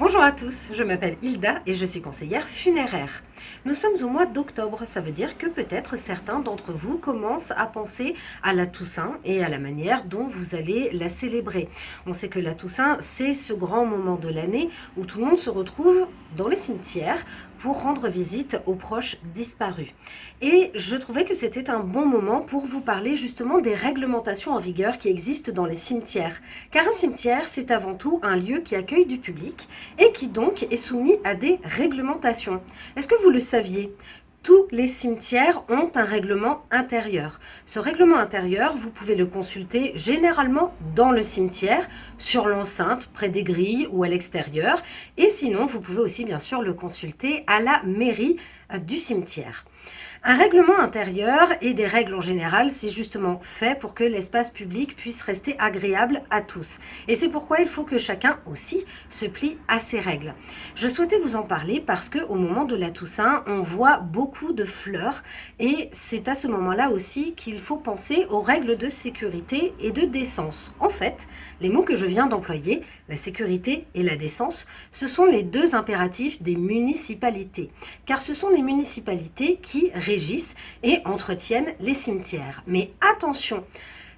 Bonjour à tous, je m'appelle Hilda et je suis conseillère funéraire. Nous sommes au mois d'octobre, ça veut dire que peut-être certains d'entre vous commencent à penser à la Toussaint et à la manière dont vous allez la célébrer. On sait que la Toussaint, c'est ce grand moment de l'année où tout le monde se retrouve dans les cimetières pour rendre visite aux proches disparus. Et je trouvais que c'était un bon moment pour vous parler justement des réglementations en vigueur qui existent dans les cimetières. Car un cimetière, c'est avant tout un lieu qui accueille du public et qui donc est soumis à des réglementations. Est-ce que vous le saviez ? Tous les cimetières ont un règlement intérieur. Ce règlement intérieur, vous pouvez le consulter généralement dans le cimetière, sur l'enceinte, près des grilles ou à l'extérieur. Et sinon, vous pouvez aussi bien sûr le consulter à la mairie du cimetière. Un règlement intérieur et des règles en général, c'est justement fait pour que l'espace public puisse rester agréable à tous. Et c'est pourquoi il faut que chacun aussi se plie à ces règles. Je souhaitais vous en parler parce qu'au moment de la Toussaint, on voit beaucoup de fleurs et c'est à ce moment-là aussi qu'il faut penser aux règles de sécurité et de décence. En fait, les mots que je viens d'employer, la sécurité et la décence, ce sont les deux impératifs des municipalités. Car ce sont les municipalités qui régissent et entretiennent les cimetières. Mais attention,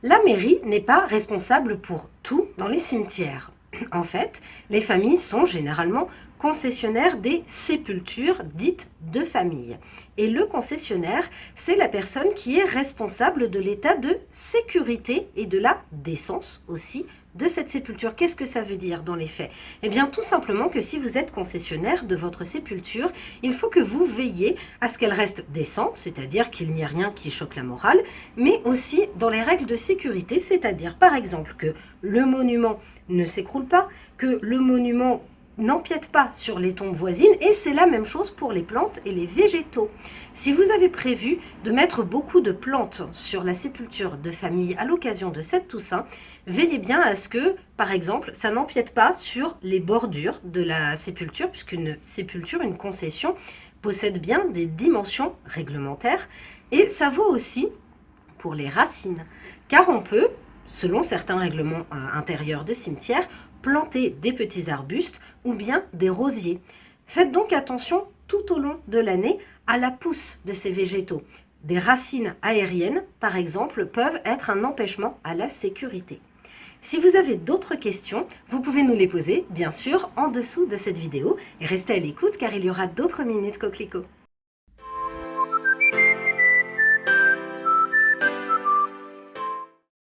la mairie n'est pas responsable pour tout dans les cimetières. En fait, les familles sont généralement concessionnaires des sépultures dites de famille. Et le concessionnaire, c'est la personne qui est responsable de l'état de sécurité et de la décence aussi de cette sépulture. Qu'est-ce que ça veut dire dans les faits ? Eh bien, tout simplement que si vous êtes concessionnaire de votre sépulture, il faut que vous veilliez à ce qu'elle reste décente, c'est-à-dire qu'il n'y ait rien qui choque la morale, mais aussi dans les règles de sécurité, c'est-à-dire par exemple que le monument ne s'écroule pas, que le monument n'empiète pas sur les tombes voisines et c'est la même chose pour les plantes et les végétaux. Si vous avez prévu de mettre beaucoup de plantes sur la sépulture de famille à l'occasion de cette Toussaint, veillez bien à ce que, par exemple, ça n'empiète pas sur les bordures de la sépulture, puisqu'une sépulture, une concession, possède bien des dimensions réglementaires et ça vaut aussi pour les racines, car on peut, selon certains règlements intérieurs de cimetière, planter des petits arbustes ou bien des rosiers. Faites donc attention tout au long de l'année à la pousse de ces végétaux. Des racines aériennes, par exemple, peuvent être un empêchement à la sécurité. Si vous avez d'autres questions, vous pouvez nous les poser, bien sûr, en dessous de cette vidéo et restez à l'écoute car il y aura d'autres minutes coquelicots.